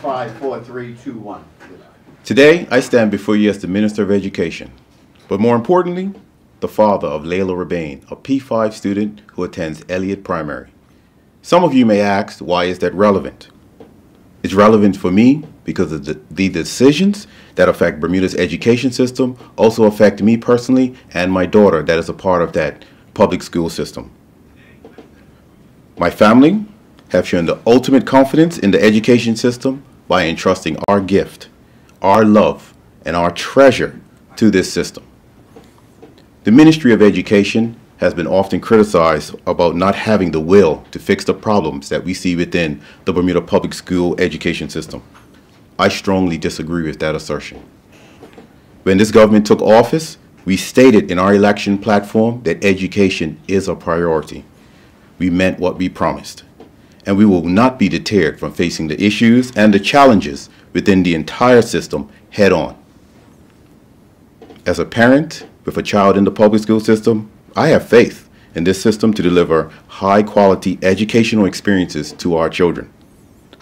5, 4, 3, 2, 1. Today, I stand before you as the Minister of Education, but more importantly, the father of Layla Rabain, a P5 student who attends Elliott Primary. Some of you may ask, why is that relevant? It's relevant for me because of the decisions that affect Bermuda's education system also affect me personally and my daughter that is a part of that public school system. My family have shown the ultimate confidence in the education system by entrusting our gift, our love, and our treasure to this system. The Ministry of Education has been often criticized about not having the will to fix the problems that we see within the Bermuda public school education system. I strongly disagree with that assertion. When this government took office, we stated in our election platform that education is a priority. We meant what we promised, and we will not be deterred from facing the issues and the challenges within the entire system head on. As a parent with a child in the public school system, I have faith in this system to deliver high-quality educational experiences to our children.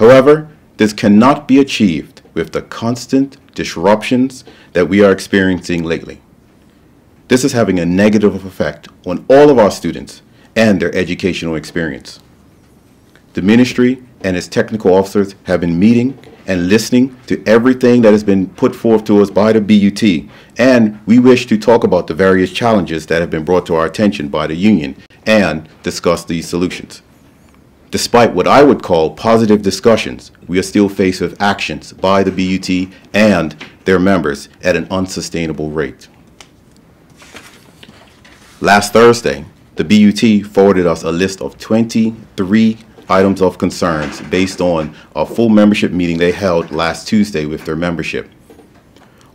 However, this cannot be achieved with the constant disruptions that we are experiencing lately. This is having a negative effect on all of our students and their educational experience. The ministry and its technical officers have been meeting and listening to everything that has been put forth to us by the BUT, and we wish to talk about the various challenges that have been brought to our attention by the union and discuss these solutions. Despite what I would call positive discussions, we are still faced with actions by the BUT and their members at an unsustainable rate. Last Thursday, the BUT forwarded us a list of 23 items of concerns based on a full membership meeting they held last Tuesday with their membership.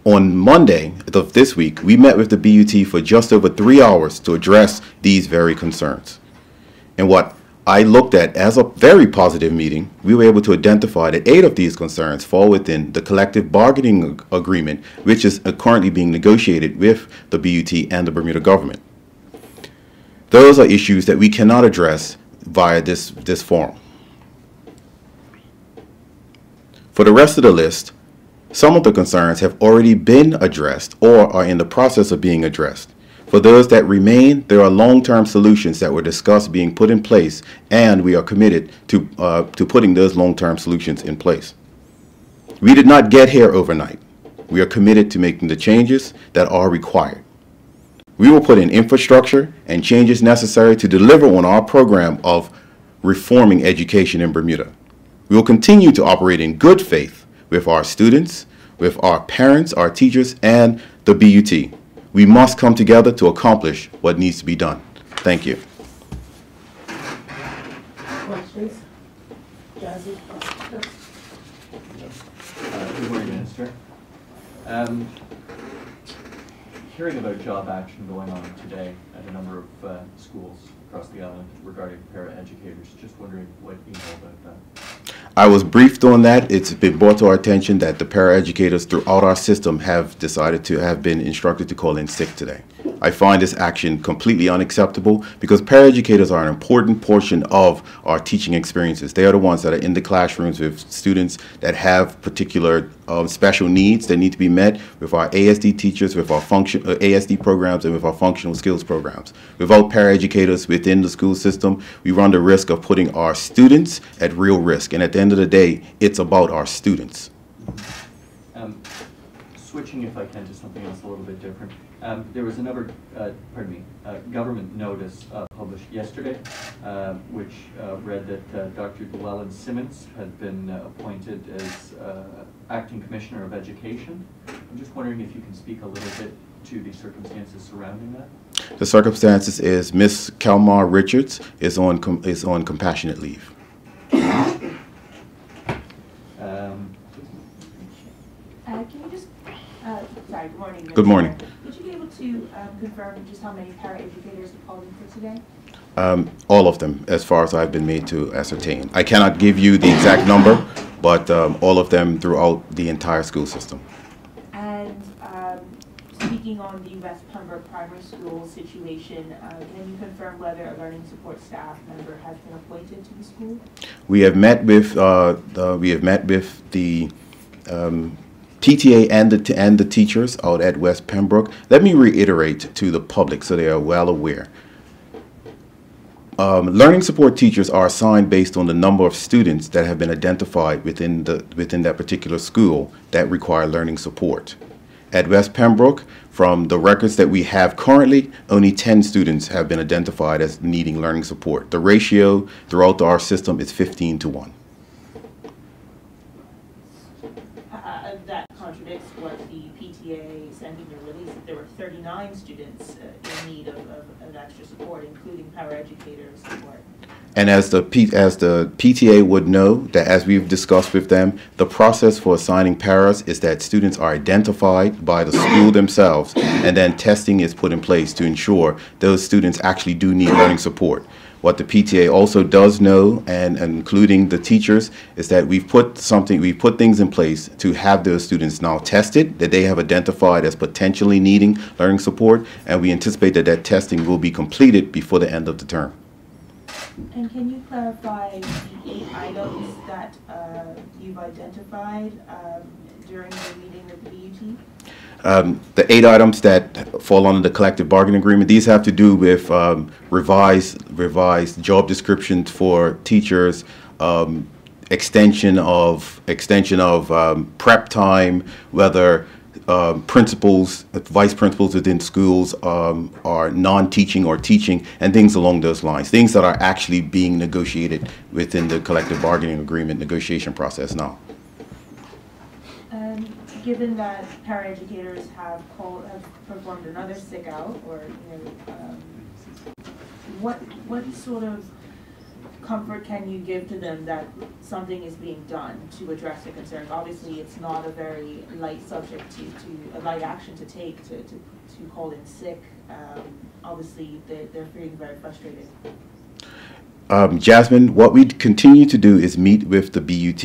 On Monday of this week, we met with the BUT for just over 3 hours to address these very concerns. And what I looked at as a very positive meeting, we were able to identify that 8 of these concerns fall within the collective bargaining agreement, which is currently being negotiated with the BUT and the Bermuda government. Those are issues that we cannot address via this forum. For the rest of the list, some of the concerns have already been addressed or are in the process of being addressed. For those that remain, there are long-term solutions that were discussed being put in place, and we are committed to putting those long-term solutions in place. We did not get here overnight. We are committed to making the changes that are required. We will put in infrastructure and changes necessary to deliver on our program of reforming education in Bermuda. We will continue to operate in good faith with our students, with our parents, our teachers, and the BUT. We must come together to accomplish what needs to be done. Thank you. Questions? Jazzy? Good morning, Minister. Hearing about job action going on today at a number of schools across the island regarding para-educators. Just wondering what you know about that. I was briefed on that. It's been brought to our attention that the para-educators throughout our system have decided to have been instructed to call in sick today. I find this action completely unacceptable because paraeducators are an important portion of our teaching experiences. They are the ones that are in the classrooms with students that have particular special needs that need to be met, with our ASD teachers, with our ASD programs, and with our functional skills programs. Without paraeducators within the school system, we run the risk of putting our students at real risk. And at the end of the day, it's about our students. Switching, if I can, to something else a little bit different. There was another, government notice published yesterday, which read that Dr. Llewellyn Simmons had been appointed as Acting Commissioner of Education. I'm just wondering if you can speak a little bit to the circumstances surrounding that. The circumstances is Miss Kalmar Richards is on compassionate leave. Can you just, sorry, good morning. Good morning. Would you be able to confirm just how many paraeducators have called in for today? All of them, as far as I've been made to ascertain. I cannot give you the exact number, but all of them throughout the entire school system. And Speaking on the West Pembroke Primary School situation, can you confirm whether a learning support staff member has been appointed to the school? We have met with the PTA and the teachers out at West Pembroke. Let me reiterate to the public so they are well aware. Learning support teachers are assigned based on the number of students that have been identified within that particular school that require learning support. At West Pembroke, from the records that we have currently, only 10 students have been identified as needing learning support. The ratio throughout our system is 15-1. That contradicts what the PTA sent in their release. There were 39 students in need of extra support, including paraeducator support. And as the PTA would know, that as we've discussed with them, the process for assigning paras is that students are identified by the school themselves, and then testing is put in place to ensure those students actually do need learning support. What the PTA also does know, and including the teachers, is that we've put things in place to have those students now tested, that they have identified as potentially needing learning support, and we anticipate that that testing will be completed before the end of the term. And can you clarify the 8 items that you've identified during the meeting with the BUT? The 8 items that fall under the collective bargaining agreement, these have to do with revised job descriptions for teachers, extension of prep time, whether principals, vice principals within schools are non-teaching or teaching, and things along those lines, things that are actually being negotiated within the collective bargaining agreement negotiation process now. Given that paraeducators have performed another sick out, or what sort of comfort can you give to them that something is being done to address their concerns? Obviously, it's not a very light subject to a light action to take to call in sick. Obviously, they're feeling very frustrated. Jasmine, what we continue to do is meet with the BUT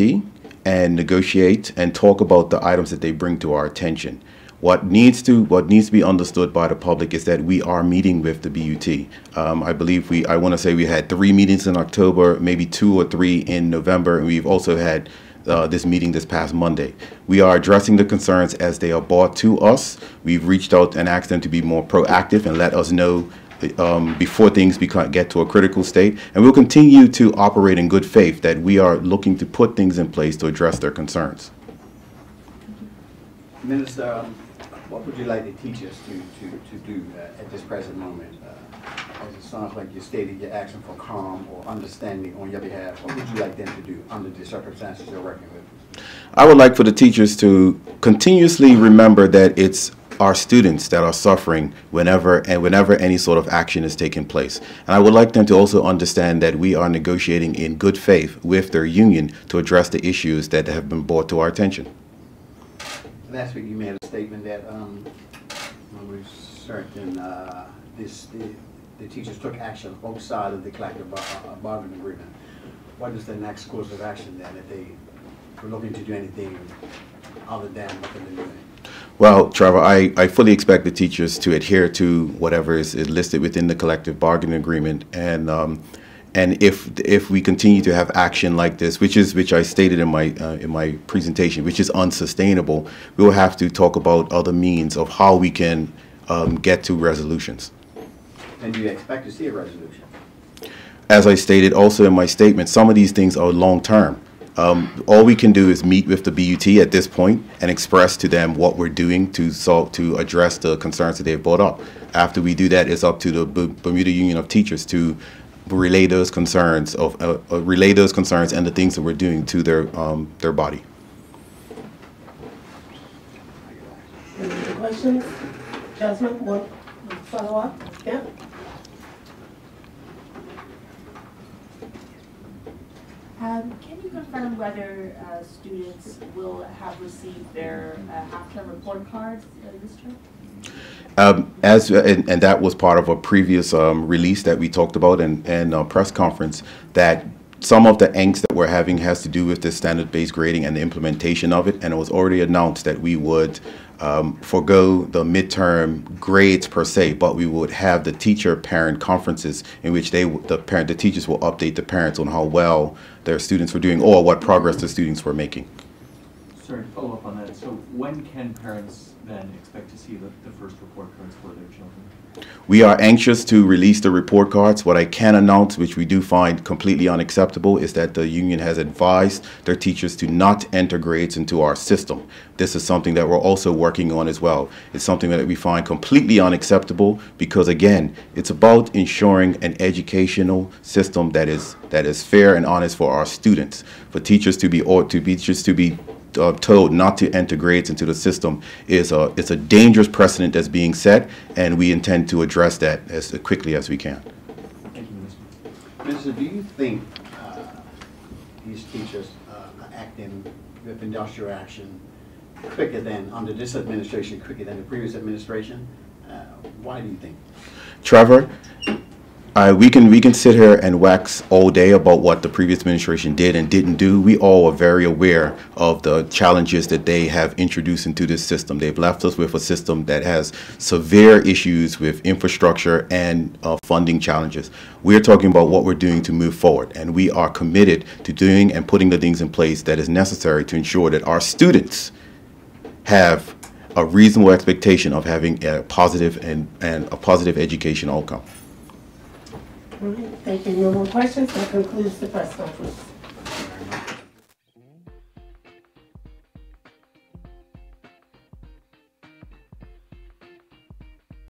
and negotiate and talk about the items that they bring to our attention. What needs to be understood by the public is that we are meeting with the BUT. I want to say we had 3 meetings in October, maybe 2 or 3 in November, and we've also had this meeting this past Monday. We are addressing the concerns as they are brought to us. We've reached out and asked them to be more proactive and let us know before things get to a critical state, and we'll continue to operate in good faith that we are looking to put things in place to address their concerns. Minister, what would you like the teachers to do at this present moment? As it sounds like you stated you're asking for calm or understanding on your behalf. What would you like them to do under the circumstances you're working with? I would like for the teachers to continuously remember that it's our students that are suffering whenever any sort of action is taking place. And I would like them to also understand that we are negotiating in good faith with their union to address the issues that have been brought to our attention. Last week you made a statement that we're certain the teachers took action on both sides of the collective bargaining agreement. What is the next course of action then, if they were looking to do anything other than what they've been doing? Well, Trevor, I fully expect the teachers to adhere to whatever is listed within the collective bargaining agreement, and if we continue to have action like this, which I stated in my presentation, which is unsustainable, we will have to talk about other means of how we can get to resolutions. And do you expect to see a resolution? As I stated also in my statement, some of these things are long term. All we can do is meet with the BUT at this point and express to them what we're doing to address the concerns that they've brought up. After we do that, it's up to the Bermuda Union of Teachers to relay those concerns and the things that we're doing to their body. Any other questions? Jasmine, one follow-up? Yeah. Can you confirm whether students will have received their half-term report cards this term? And that was part of a previous release that we talked about and a press conference, that some of the angst that we're having has to do with the standard-based grading and the implementation of it, and it was already announced that we would forego the midterm grades per se, but we would have the teacher-parent conferences in which the teachers will update the parents on how well their students were doing or what progress the students were making. Sorry, to follow up on that. So when can parents then expect to see the first report cards for their children? We are anxious to release the report cards. What I can announce, which we do find completely unacceptable, is that the union has advised their teachers to not enter grades into our system. This is something that we're also working on as well. It's something that we find completely unacceptable because, again, it's about ensuring an educational system that is fair and honest for our students. For teachers to be told not to enter grades into the system is a dangerous precedent that's being set, and we intend to address that as quickly as we can. Thank you, Minister. Minister, do you think these teachers are acting with industrial action quicker than, under this administration, quicker than the previous administration? Why do you think? Trevor, we can sit here and wax all day about what the previous administration did and didn't do. We all are very aware of the challenges that they have introduced into this system. They've left us with a system that has severe issues with infrastructure and funding challenges. We're talking about what we're doing to move forward, and we are committed to doing and putting the things in place that is necessary to ensure that our students have a reasonable expectation of having a positive and a positive education outcome. All right, thank you. No more questions. That concludes the press conference.